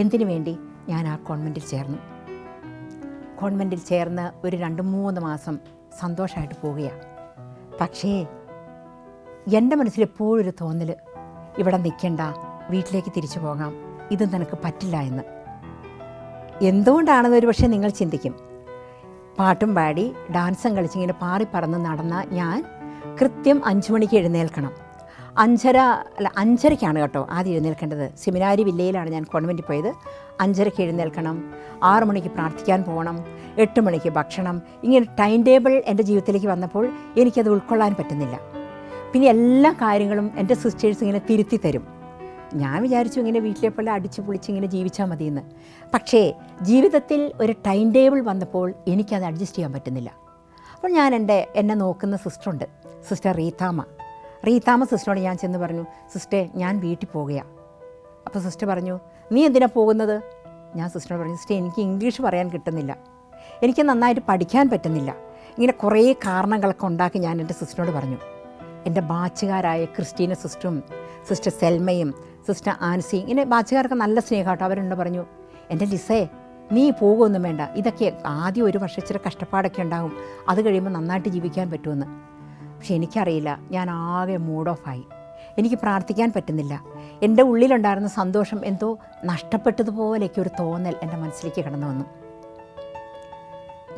എന്തിനു വേണ്ടി ഞാൻ ആ കോൺവെൻറ്റിൽ ചേർന്നു. കോൺവെൻറ്റിൽ ചേർന്ന് ഒരു 2-3 മാസം സന്തോഷമായിട്ട് പോവുകയാണ്. പക്ഷേ എൻ്റെ മനസ്സിൽ എപ്പോഴും ഒരു തോന്നൽ, ഇവിടെ നിൽക്കണ്ട, വീട്ടിലേക്ക് തിരിച്ചു പോകാം, ഇത് നിനക്ക് പറ്റില്ല എന്ന്. എന്തുകൊണ്ടാണെന്ന് ഒരു പക്ഷേ നിങ്ങൾ ചിന്തിക്കും. പാട്ടും പാടി ഡാൻസും കളിച്ചിങ്ങനെ പാറി പറന്ന് നടന്ന ഞാൻ കൃത്യം 5 മണിക്ക് എഴുന്നേൽക്കണം. 5:30 കേട്ടോ ആദ്യം എഴുന്നേൽക്കേണ്ടത്. സെമിനാരി വില്ലയിലാണ് ഞാൻ കോൺവെൻറ്റിൽ പോയത്. 5:30 എഴുന്നേൽക്കണം, 6 മണിക്ക് പ്രാർത്ഥിക്കാൻ പോകണം, 8 മണിക്ക് ഭക്ഷണം. ഇങ്ങനെ ടൈം ടേബിൾ എൻ്റെ ജീവിതത്തിലേക്ക് വന്നപ്പോൾ എനിക്കത് ഉൾക്കൊള്ളാൻ പറ്റുന്നില്ല. പിന്നെ എല്ലാ കാര്യങ്ങളും എൻ്റെ സിസ്റ്റേഴ്സ് ഇങ്ങനെ തിരുത്തി തരും. ഞാൻ വിചാരിച്ചു ഇങ്ങനെ വീട്ടിലെ പോലെ അടിച്ചു പൊളിച്ച് ഇങ്ങനെ ജീവിച്ചാൽ മതിയെന്ന്. പക്ഷേ ജീവിതത്തിൽ ഒരു ടൈം ടേബിൾ വന്നപ്പോൾ എനിക്കത് അഡ്ജസ്റ്റ് ചെയ്യാൻ പറ്റുന്നില്ല. അപ്പോൾ ഞാൻ എന്നെ നോക്കുന്ന സിസ്റ്ററുണ്ട്, സിസ്റ്റർ റീതാമ സിസ്റ്ററോട് ഞാൻ ചെന്ന് പറഞ്ഞു, സിസ്റ്റേ ഞാൻ വീട്ടിൽ പോവുകയാണ്. അപ്പോൾ സിസ്റ്റർ പറഞ്ഞു, നീ എന്തിനാണ് പോകുന്നത്? ഞാൻ സിസ്റ്ററോട് പറഞ്ഞു, സിസ്റ്റർ എനിക്ക് ഇംഗ്ലീഷ് പറയാൻ കിട്ടുന്നില്ല, എനിക്ക് നന്നായിട്ട് പഠിക്കാൻ പറ്റുന്നില്ല. ഇങ്ങനെ കുറേ കാരണങ്ങളൊക്കെ ഉണ്ടാക്കി ഞാൻ എൻ്റെ സിസ്റ്ററിനോട് പറഞ്ഞു. എൻ്റെ ബാച്ചുകാരായ ക്രിസ്റ്റീന സിസ്റ്ററും സിസ്റ്റർ സെൽമയും സിസ്റ്റർ ആൻസി, ഇങ്ങനെ ബാച്ചുകാർക്ക് നല്ല സ്നേഹമാട്ടോ. അവരുണ്ട് പറഞ്ഞു, എൻ്റെ ലിസേ നീ പോകുമൊന്നും വേണ്ട, ഇതൊക്കെ ആദ്യം 1 വർഷം ഇച്ചിരി കഷ്ടപ്പാടൊക്കെ ഉണ്ടാകും, അത് കഴിയുമ്പോൾ നന്നായിട്ട് ജീവിക്കാൻ പറ്റുമെന്ന്. പക്ഷെ എനിക്കറിയില്ല, ഞാൻ ആകെ മൂഡ് ഓഫായി. എനിക്ക് പ്രാർത്ഥിക്കാൻ പറ്റുന്നില്ല. എൻ്റെ ഉള്ളിലുണ്ടായിരുന്ന സന്തോഷം എന്തോ നഷ്ടപ്പെട്ടതുപോലെയൊക്കെ ഒരു തോന്നൽ എൻ്റെ മനസ്സിലേക്ക് കടന്നു വന്നു.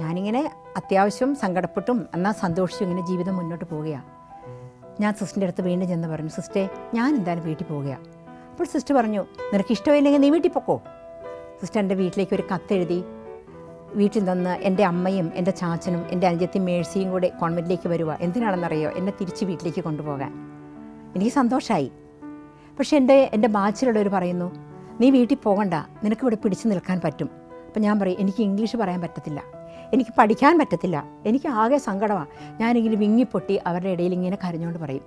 ഞാനിങ്ങനെ അത്യാവശ്യം സങ്കടപ്പെട്ടും എന്നാൽ സന്തോഷിച്ചും ഇങ്ങനെ ജീവിതം മുന്നോട്ട് പോവുകയാണ്. ഞാൻ സിസ്റ്ററിൻ്റെ അടുത്ത് വീണ്ടും ചെന്ന് പറഞ്ഞു, സിസ്റ്റേ ഞാൻ എന്തായാലും വീട്ടിൽ പോവുകയാണ്. അപ്പോൾ സിസ്റ്റർ പറഞ്ഞു, നിനക്ക് ഇഷ്ടമില്ലെങ്കിൽ നീ വീട്ടിൽ പൊക്കോ. സിസ്റ്റർ എൻ്റെ വീട്ടിലേക്ക് ഒരു കത്തെഴുതി, വീട്ടിൽ നിന്ന് എൻ്റെ അമ്മയും എൻ്റെ ചാച്ചനും എൻ്റെ അനുജത്തി മേഴ്സിയും കൂടെ കോൺവെൻറ്റിലേക്ക് വരിക. എന്തിനാണെന്നറിയോ? എന്നെ തിരിച്ച് വീട്ടിലേക്ക് കൊണ്ടുപോകാൻ. എനിക്ക് സന്തോഷമായി. പക്ഷേ എൻ്റെ ബാച്ചിലുള്ളവർ പറയുന്നു, നീ വീട്ടിൽ പോകണ്ട, നിനക്കിവിടെ പിടിച്ചു നിൽക്കാൻ പറ്റും. അപ്പം ഞാൻ പറയും, എനിക്ക് ഇംഗ്ലീഷ് പറയാൻ പറ്റത്തില്ല, എനിക്ക് പഠിക്കാൻ പറ്റത്തില്ല, എനിക്ക് ആകെ സങ്കടമാണ്. ഞാനിങ്ങനെ വിങ്ങിപ്പൊട്ടി അവരുടെ ഇടയിൽ ഇങ്ങനെ കരഞ്ഞുകൊണ്ട് പറയും.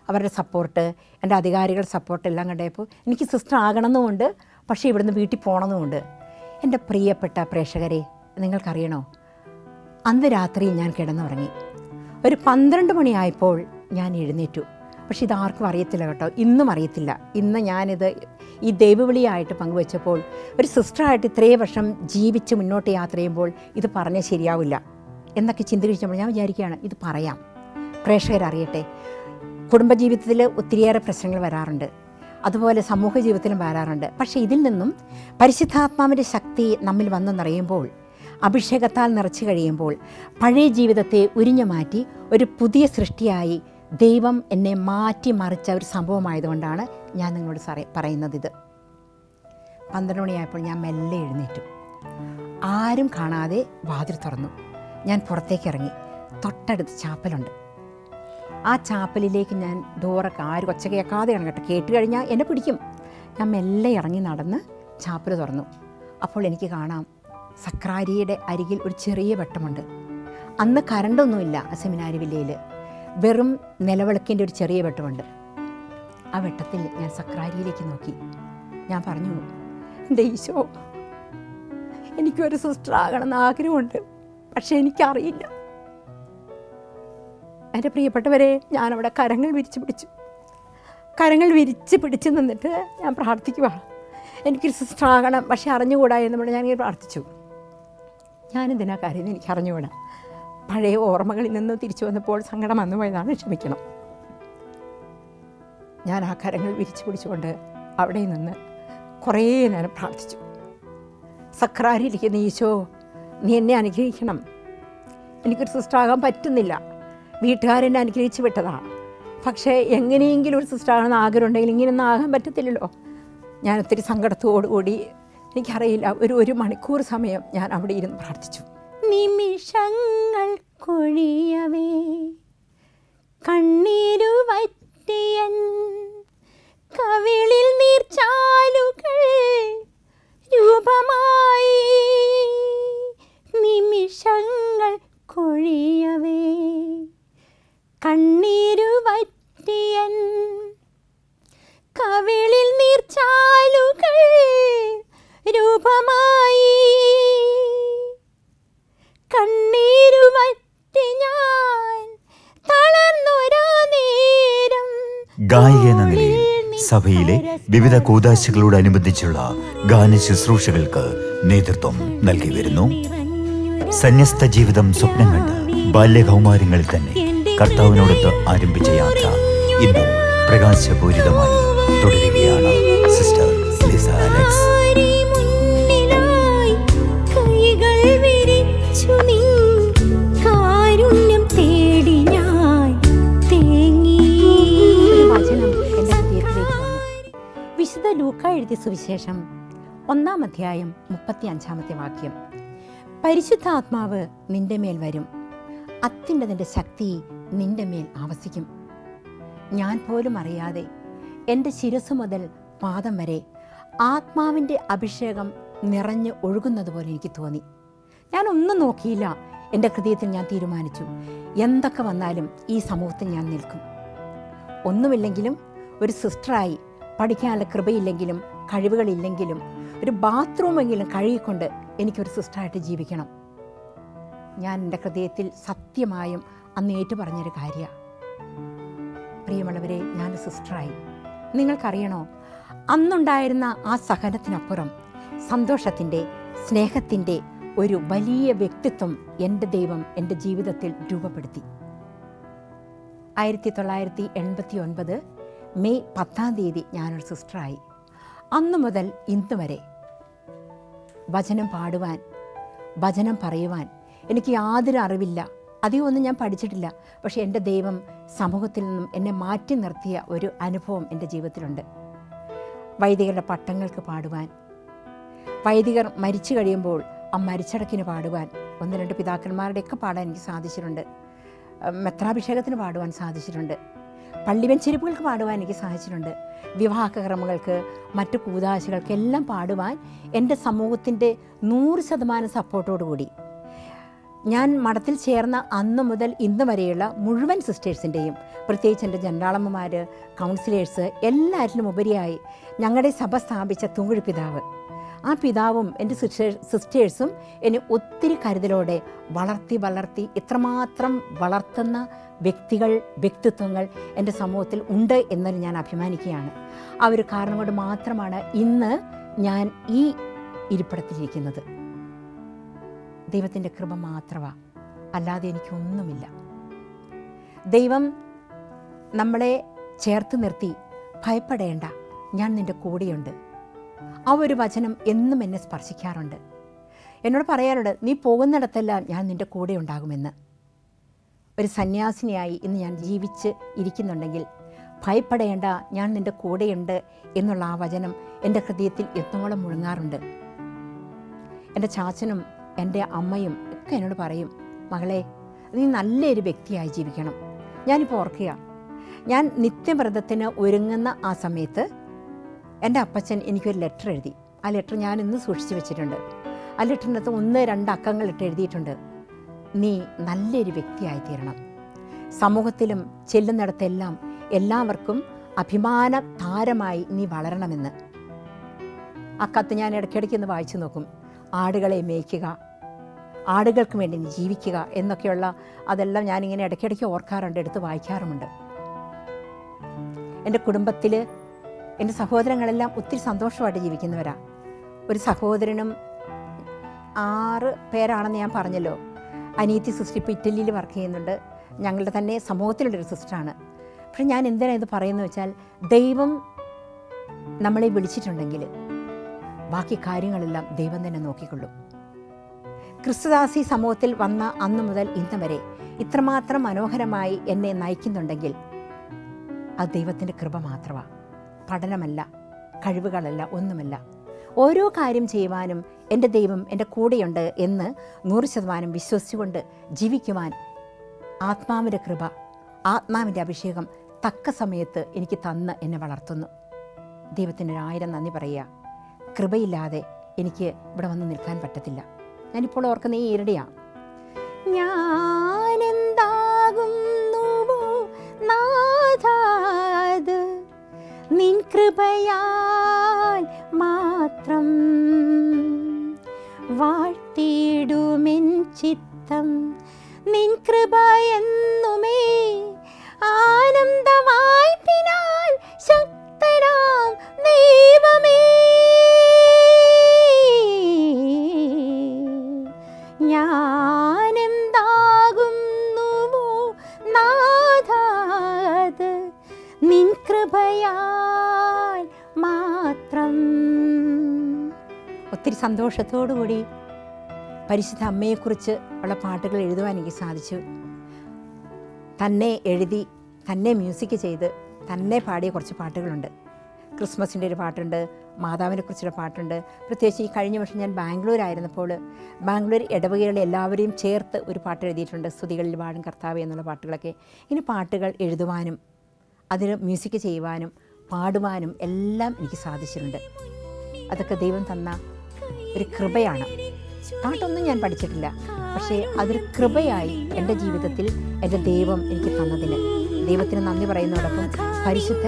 അവരുടെ സപ്പോർട്ട്, എൻ്റെ അധികാരികളുടെ സപ്പോർട്ട് എല്ലാം കണ്ടപ്പോൾ എനിക്ക് സിസ്റ്റർ ആകണമെന്നുമുണ്ട്, പക്ഷേ ഇവിടുന്ന് വീട്ടിൽ പോകണമെന്നുമുണ്ട്. എൻ്റെ പ്രിയപ്പെട്ട പ്രേക്ഷകരെ, നിങ്ങൾക്കറിയണോ, അന്ന് രാത്രി ഞാൻ കിടന്നുറങ്ങി. ഒരു 12 മണിയായപ്പോൾ ഞാൻ എഴുന്നേറ്റു. പക്ഷെ ഇതാർക്കും അറിയത്തില്ല കേട്ടോ, ഇന്നും അറിയത്തില്ല. ഇന്ന് ഞാനിത് ഈ ദൈവവിളിയായിട്ട് പങ്കുവെച്ചപ്പോൾ ഒരു സിസ്റ്ററായിട്ട് ഇത്രയും വർഷം ജീവിച്ച് മുന്നോട്ട് യാത്ര ചെയ്യുമ്പോൾ ഇത് പറഞ്ഞാൽ ശരിയാവില്ല എന്നൊക്കെ ചിന്തിച്ചപ്പോൾ ഞാൻ വിചാരിക്കുകയാണ്, ഇത് പറയാം, പ്രേക്ഷകരറിയട്ടെ. കുടുംബജീവിതത്തിൽ ഒത്തിരിയേറെ പ്രശ്നങ്ങൾ വരാറുണ്ട്, അതുപോലെ സമൂഹ ജീവിതത്തിലും വരാറുണ്ട്. പക്ഷേ ഇതിൽ നിന്നും പരിശുദ്ധാത്മാവിൻ്റെ ശക്തി നമ്മിൽ വന്നു നിറയുമ്പോൾ, അഭിഷേകത്താൽ നിറച്ചു കഴിയുമ്പോൾ, പഴയ ജീവിതത്തെ ഉരിഞ്ഞു മാറ്റി ഒരു പുതിയ സൃഷ്ടിയായി ദൈവം എന്നെ മാറ്റി മറിച്ച ഒരു സംഭവമായതുകൊണ്ടാണ് ഞാൻ നിങ്ങളോട് പറയുന്നത്. ഇത് 12 മണിയായപ്പോൾ ഞാൻ മെല്ലെ എഴുന്നേറ്റു. ആരും കാണാതെ വാതിൽ തുറന്നു. ഞാൻ പുറത്തേക്ക് ഇറങ്ങി. തൊട്ടടുത്ത് ചാപ്പലുണ്ട്. ആ ചാപ്പലിലേക്ക് ഞാൻ ഡോറൊക്കെ ആരും ഒച്ച കേൾക്കാതെയാണ് കേട്ടോ, കേട്ട് കഴിഞ്ഞാൽ എന്നെ പിടിക്കും. ഞാൻ മെല്ലെ ഇറങ്ങി നടന്ന് ചാപ്പൽ തുറന്നു. അപ്പോൾ എനിക്ക് കാണാം, സക്രാരിയുടെ അരികിൽ ഒരു ചെറിയ വെട്ടമുണ്ട്. അന്ന് കറണ്ടൊന്നുമില്ല ആ സെമിനാരി വില്ലയിൽ, വെറും നിലവിളക്കിൻ്റെ ഒരു ചെറിയ വെട്ടമുണ്ട്. ആ വെട്ടത്തിൽ ഞാൻ സക്രാരിയിലേക്ക് നോക്കി. ഞാൻ പറഞ്ഞു, എൻ്റെ ഈശോ, എനിക്കൊരു സിസ്റ്റർ ആകണമെന്ന് ആഗ്രഹമുണ്ട്, പക്ഷെ എനിക്കറിയില്ല. എൻ്റെ പ്രിയപ്പെട്ടവരെ, ഞാനവിടെ കരങ്ങൾ വിരിച്ച് പിടിച്ച് നിന്നിട്ട് ഞാൻ പ്രാർത്ഥിക്കുക, എനിക്കൊരു സിസ്റ്റർ ആകണം, പക്ഷെ അറിഞ്ഞുകൂടാ എന്ന് പറഞ്ഞ് ഞാനിങ്ങനെ പ്രാർത്ഥിച്ചു. ഞാനെന്തിനാ കരയുന്നത് എനിക്ക് അറിഞ്ഞുകൂടാ. പഴയ ഓർമ്മകളിൽ നിന്ന് തിരിച്ചു വന്നപ്പോൾ സങ്കടം വന്നു പോയതാണ്, ക്ഷമിക്കണം. ഞാൻ ആ കരങ്ങൾ വിരിച്ചു പിടിച്ചുകൊണ്ട് അവിടെ നിന്ന് കുറേ നേരം പ്രാർത്ഥിച്ചു. സക്രാരിയിരിക്കുന്ന ഈശോ, നീ എന്നെ അനുഗ്രഹിക്കണം, എനിക്കൊരു സിസ്റ്ററാകാൻ പറ്റുന്നില്ല, വീട്ടുകാരെന്നെ അനുഗ്രഹിച്ച് വിട്ടതാണ്, പക്ഷേ എങ്ങനെയെങ്കിലും ഒരു സിസ്റ്ററാകണമെന്ന് ആഗ്രഹം ഉണ്ടെങ്കിൽ ഇങ്ങനെയൊന്നും ആകാൻ പറ്റത്തില്ലല്ലോ. ഞാൻ ഒത്തിരി സങ്കടത്തോടുകൂടി, എനിക്കറിയില്ല, ഒരു മണിക്കൂർ സമയം ഞാൻ അവിടെ ഇരുന്ന് പ്രാർത്ഥിച്ചു. നിമിഷങ്ങൾ കൊഴിയവേ കണ്ണീരു വറ്റിയൻ കവിളിൽ നീർച്ചാലുകൾ രൂപമായി നിമിഷങ്ങൾ കൊഴിയവേ. കണ്ണീരു വറ്റിയൻ കവിളിൽ നീർച്ചാലുകൾ രൂപമായി കണ്ണീരു വറ്റി ഞാൻ തളർന്നൊരാ നേരം. ഗായിക എന്ന നിലയിൽ സഭയിലെ വിവിധ കൂദാശകളോടനുബന്ധിച്ചുള്ള ഗാന ശുശ്രൂഷകൾക്ക് നേതൃത്വം നൽകി വരുന്നു. സന്യസ്ത ജീവിതം സ്വപ്നം കണ്ട് ബാല്യകൗമാരങ്ങളിൽ തന്നെ കർത്താവിനോടൊത്ത് ആരംഭിച്ച യാത്ര ഇന്നും പ്രകാശപൂരിതമായി തുടരുകയാണ്. Sister Lisa Alex. വിശുദ്ധ ലൂക്ക എഴുതിയ സുവിശേഷം 1-ാം അധ്യായം 35-ാമത്തെ വാക്യം. പരിശുദ്ധാത്മാവ് നിന്റെ മേൽ വരും, അത്യുന്നതന്റെ ശക്തി നിന്റെ മേൽ ആവസിക്കും. ഞാൻ പോലും അറിയാതെ എൻ്റെ ശിരസ് മുതൽ പാദം വരെ ആത്മാവിൻ്റെ അഭിഷേകം നിറഞ്ഞ് ഒഴുകുന്നത് പോലെ എനിക്ക് തോന്നി. ഞാനൊന്നും നോക്കിയില്ല. എൻ്റെ ഹൃദയത്തിൽ ഞാൻ തീരുമാനിച്ചു, എന്തൊക്കെ വന്നാലും ഈ സമൂഹത്തിൽ ഞാൻ നിൽക്കും. ഒന്നുമില്ലെങ്കിലും ഒരു സിസ്റ്ററായി, പഠിക്കാനുള്ള കൃപയില്ലെങ്കിലും കഴിവുകളില്ലെങ്കിലും ഒരു ബാത്റൂമെങ്കിലും കഴുകിക്കൊണ്ട് എനിക്കൊരു സിസ്റ്ററായിട്ട് ജീവിക്കണം. ഞാൻ എൻ്റെ ഹൃദയത്തിൽ സത്യമായും അന്ന് ഏറ്റു പറഞ്ഞൊരു കാര്യമാണ്. പ്രിയമുള്ളവരെ, ഞാൻ സിസ്റ്ററായി. നിങ്ങൾക്കറിയണോ, അന്നുണ്ടായിരുന്ന ആ സഹനത്തിനപ്പുറം സന്തോഷത്തിൻ്റെ, സ്നേഹത്തിൻ്റെ ഒരു വലിയ വ്യക്തിത്വം എൻ്റെ ദൈവം എൻ്റെ ജീവിതത്തിൽ രൂപപ്പെടുത്തി. 1989 മെയ് 10-ാം തീയതി ഞാനൊരു സിസ്റ്ററായി. അന്നു മുതൽ ഇന്ന് വരെ വചനം പാടുവാൻ, വചനം പറയുവാൻ എനിക്ക് യാതൊരു അറിവില്ല. അധികമൊന്നും ഞാൻ പഠിച്ചിട്ടില്ല. പക്ഷേ എൻ്റെ ദൈവം സമൂഹത്തിൽ നിന്നും എന്നെ മാറ്റി നിർത്തിയ ഒരു അനുഭവം എൻ്റെ ജീവിതത്തിലുണ്ട്. വൈദികരുടെ പട്ടങ്ങൾക്ക് പാടുവാൻ, വൈദികർ മരിച്ചു കഴിയുമ്പോൾ ആ മരിച്ചടക്കിന് പാടുവാൻ, 1-2 പിതാക്കന്മാരുടെയൊക്കെ പാടാൻ എനിക്ക് സാധിച്ചിട്ടുണ്ട്. മെത്രാഭിഷേകത്തിന് പാടുവാൻ സാധിച്ചിട്ടുണ്ട്. പള്ളിവെഞ്ചരിപ്പുകൾക്ക് പാടുവാൻ എനിക്ക് സാധിച്ചിട്ടുണ്ട്. വിവാഹകർമ്മങ്ങൾക്ക്, മറ്റു കൂദാശകൾക്കെല്ലാം പാടുവാൻ എൻ്റെ സമൂഹത്തിൻ്റെ 100% സപ്പോർട്ടോടുകൂടി ഞാൻ മഠത്തിൽ ചേർന്ന അന്ന് മുതൽ ഇന്ന് വരെയുള്ള മുഴുവൻ സിസ്റ്റേഴ്സിൻ്റെയും, പ്രത്യേകിച്ച് എൻ്റെ ജനറാളമ്മമാർ, കൗൺസിലേഴ്സ്, എല്ലാറ്റിലും ഉപരിയായി ഞങ്ങളുടെ സഭ സ്ഥാപിച്ച തൂങ്ങുഴി പിതാവ്, ആ പിതാവും എൻ്റെ സിസ്റ്റേഴ്സും എന്നെ ഒത്തിരി കരുതലോടെ വളർത്തി ഇത്രമാത്രം വളർത്തുന്ന വ്യക്തിത്വങ്ങൾ എൻ്റെ സമൂഹത്തിൽ ഉണ്ട് എന്നതിൽ ഞാൻ അഭിമാനിക്കുകയാണ്. ആ ഒരു കാരണം കൊണ്ട് മാത്രമാണ് ഇന്ന് ഞാൻ ഈ ഇരിപ്പിടത്തിലിരിക്കുന്നത്. ദൈവത്തിൻ്റെ കൃപ മാത്രമാണ്, അല്ലാതെ എനിക്കൊന്നുമില്ല. ദൈവം നമ്മളെ ചേർത്ത് നിർത്തി, ഭയപ്പെടേണ്ട, ഞാൻ നിൻ്റെ കൂടെയുണ്ട്. ആ ഒരു വചനം എന്നും എന്നെ സ്പർശിക്കാറുണ്ട്. എന്നോട് പറയാറുണ്ട്, നീ പോകുന്നിടത്തെല്ലാം ഞാൻ നിൻ്റെ കൂടെ ഉണ്ടാകുമെന്ന്. ഒരു സന്യാസിനിയായി ഇന്ന് ഞാൻ ജീവിച്ച് ഇരിക്കുന്നുണ്ടെങ്കിൽ ഭയപ്പെടേണ്ട, ഞാൻ നിൻ്റെ കൂടെയുണ്ട് എന്നുള്ള ആ വചനം എൻ്റെ ഹൃദയത്തിൽ എത്തോളം മുഴങ്ങാറുണ്ട്. എൻ്റെ ചാച്ചനും എൻ്റെ അമ്മയും ഒക്കെ എന്നോട് പറയും, മകളെ നീ നല്ലൊരു വ്യക്തിയായി ജീവിക്കണം. ഞാനിപ്പോൾ ഓർക്കുക, ഞാൻ നിത്യവ്രതത്തിന് ഒരുങ്ങുന്ന ആ സമയത്ത് എൻ്റെ അപ്പച്ചൻ എനിക്കൊരു ലെറ്റർ എഴുതി. ആ ലെറ്റർ ഞാൻ ഇന്ന് സൂക്ഷിച്ച് വെച്ചിട്ടുണ്ട്. ആ ലെറ്ററിനകത്ത് 1-2 അക്കങ്ങളിട്ട് എഴുതിയിട്ടുണ്ട്, നീ നല്ലൊരു വ്യക്തിയായി തീരണം, സമൂഹത്തിലും ചെല്ലുന്നിടത്തെല്ലാം എല്ലാവർക്കും അഭിമാന താരമായി നീ വളരണമെന്ന്. ആ കത്ത് ഞാൻ ഇടയ്ക്കിടയ്ക്ക് ഒന്ന് വായിച്ചു നോക്കും. ആടുകളെ മേയ്ക്കുക, ആടുകൾക്ക് വേണ്ടി നീ ജീവിക്കുക എന്നൊക്കെയുള്ള അതെല്ലാം ഞാനിങ്ങനെ ഇടയ്ക്കിടയ്ക്ക് ഓർക്കാറുണ്ട്, എടുത്ത് വായിക്കാറുമുണ്ട്. എൻ്റെ കുടുംബത്തിൽ എൻ്റെ സഹോദരങ്ങളെല്ലാം ഒത്തിരി സന്തോഷമായിട്ട് ജീവിക്കുന്നവരാണ്. ഒരു സഹോദരനും 6 പേരാണെന്ന് ഞാൻ പറഞ്ഞല്ലോ. അനിയത്തി സിസ്റ്റർ ഇപ്പോൾ ഇറ്റലിയിൽ വർക്ക് ചെയ്യുന്നുണ്ട്. ഞങ്ങളുടെ തന്നെ സമൂഹത്തിലുള്ളൊരു സിസ്റ്ററാണ്. പക്ഷെ ഞാൻ എന്തിനാണ് ഇത് പറയുന്നത് വെച്ചാൽ, ദൈവം നമ്മളെ വിളിച്ചിട്ടുണ്ടെങ്കിൽ ബാക്കി കാര്യങ്ങളെല്ലാം ദൈവം തന്നെ നോക്കിക്കൊള്ളും. ക്രിസ്തുദാസി സമൂഹത്തിൽ വന്ന അന്ന് മുതൽ ഇന്ന് വരെ ഇത്രമാത്രം മനോഹരമായി എന്നെ നയിക്കുന്നുണ്ടെങ്കിൽ അത് ദൈവത്തിൻ്റെ കൃപ മാത്രമാണ്. പഠനമല്ല, കഴിവുകളല്ല, ഒന്നുമല്ല. ഓരോ കാര്യം ചെയ്യുവാനും എൻ്റെ ദൈവം എൻ്റെ കൂടെയുണ്ട് എന്ന് 100% വിശ്വസിച്ചുകൊണ്ട് ജീവിക്കുവാൻ ആത്മാവിൻ്റെ കൃപ, ആത്മാവിൻ്റെ അഭിഷേകം തക്ക സമയത്ത് എനിക്ക് തന്ന് എന്നെ വളർത്തുന്നു. ദൈവത്തിന് 1000 നന്ദി പറയുക. കൃപയില്ലാതെ എനിക്ക് ഇവിടെ വന്ന് നിൽക്കാൻ പറ്റത്തില്ല. ഞാനിപ്പോൾ ഓർക്കുന്ന ഈ ഇരടിയാണ്. ഞാനെന്താകുന്നുവോ നാഥാത് നിൻ കൃപയാൽ മാത്രം, വാഴ്ത്തിയിടുമെൻ ചിത്തം നിൻ കൃപ എന്നുമേ, ആനന്ദവായ്പിനാൽ ശക്തനാം ദൈവമേ. ഞാനെന്താകുന്നുവോ നാഥാത് നിൻ കൃപയാൽ മാത്രം. ഒത്തിരി സന്തോഷത്തോടുകൂടി പരിശുദ്ധ അമ്മയെക്കുറിച്ച് ഉള്ള പാട്ടുകൾ എഴുതുവാൻ എനിക്ക് സാധിച്ചു. തന്നെ എഴുതി, തന്നെ മ്യൂസിക് ചെയ്ത്, തന്നെ പാടിയ കുറച്ച് പാട്ടുകളുണ്ട്. ക്രിസ്മസിൻ്റെ ഒരു പാട്ടുണ്ട്, മാതാവിനെ കുറിച്ചുള്ള പാട്ടുണ്ട്. പ്രത്യേകിച്ച് ഈ കഴിഞ്ഞ വർഷം ഞാൻ ബാംഗ്ലൂരായിരുന്നപ്പോൾ ബാംഗ്ലൂർ ഇടവകയിലെ എല്ലാവരെയും ചേർത്ത് ഒരു പാട്ട് എഴുതിയിട്ടുണ്ട്, സ്തുതികളിൽ വാഴും കർത്താവേ എന്നുള്ള പാട്ടുകളൊക്കെ. ഇനി പാട്ടുകൾ എഴുതുവാനും അതിന് മ്യൂസിക് ചെയ്യുവാനും പാടുവാനും എല്ലാം എനിക്ക് സാധിച്ചിട്ടുണ്ട്. അതൊക്കെ ദൈവം തന്ന ഒരു കൃപയാണ്. പാട്ടൊന്നും ഞാൻ പഠിച്ചിട്ടില്ല, പക്ഷേ അതൊരു കൃപയായി എൻ്റെ ജീവിതത്തിൽ എൻ്റെ ദൈവം എനിക്ക് തന്നതിന് ദൈവത്തിന് നന്ദി പറയുന്നതോടൊപ്പം പരിശുദ്ധ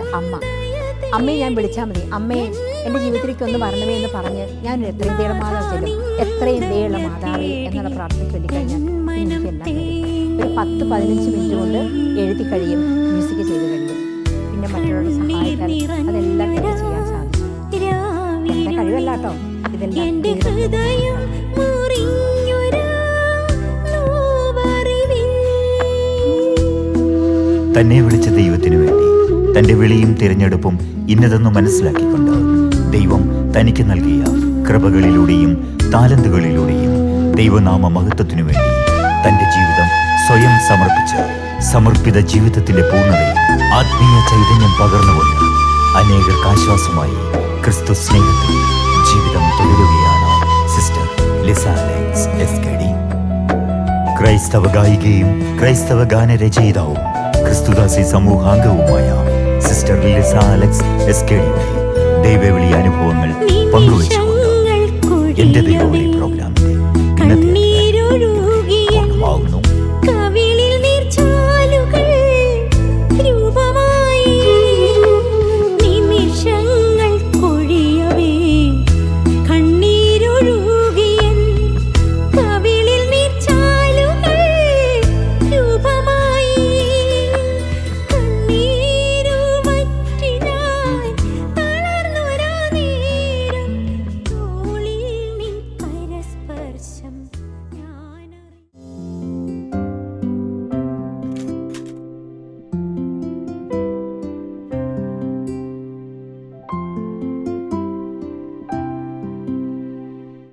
അമ്മയെ ഞാൻ വിളിച്ചാൽ മതി, അമ്മയെ എൻ്റെ ജീവിതത്തിലേക്ക് ഒന്ന് വരണമേ എന്ന് പറഞ്ഞ് ഞാൻ എത്രയും ദയുള്ള മാതാവ് ചെല്ലും, എത്രയും ദയുള്ള മാതാവേ എന്നുള്ള പ്രാർത്ഥന ചൊല്ലിക്കഴിഞ്ഞാൽ എനിക്കെല്ലാം കഴിയും. ഒരു 10-15 മിനിറ്റ് കൊണ്ട് എഴുതി കഴിയും, മ്യൂസിക് ചെയ്ത് കഴിയും. പിന്നെ മറ്റുള്ളവരുടെ സഹായിക്കാൻ അതെല്ലാം എനിക്ക് ചെയ്യാൻ സാധിച്ചു. എൻ്റെ കഴിവല്ല കേട്ടോ, ഇതെല്ലാം തന്നെ വിളിച്ച ദൈവത്തിനു വേണ്ടി തന്റെ വിളിയും തിരഞ്ഞെടുപ്പും ഇന്നതെന്ന് മനസ്സിലാക്കിക്കൊണ്ട് ദൈവം തനിക്ക് നൽകിയ കൃപകളിലൂടെയും താലന്തുകളിലൂടെയും ദൈവനാമ മഹത്വത്തിനു വേണ്ടി തന്റെ ജീവിതം സ്വയം സമർപ്പിച്ച് സമർപ്പിത ജീവിതത്തിന്റെ പൂർണ്ണതയിൽ ആത്മീയ ചൈതന്യം പകർന്നുകൊണ്ട് അനേകർക്ക് ആശ്വാസമായി ക്രിസ്തു സ്നേഹത്തിൽ ജീവിതം തുടരുകയാണ് സിസ്റ്റർ ലിസ അലക്സ് SKD. ക്രൈസ്തവ ഗായികയും ക്രൈസ്തവ ഗാനരചയിതാവും ക്രിസ്തുദാസി സമൂഹാംഗവുമായ സിസ്റ്റർ ലിസ അലക്സ് SKD ദൈവവിളി അനുഭവങ്ങൾ പങ്കുവച്ചുകൊണ്ട് എന്റെ ദൈവവിളി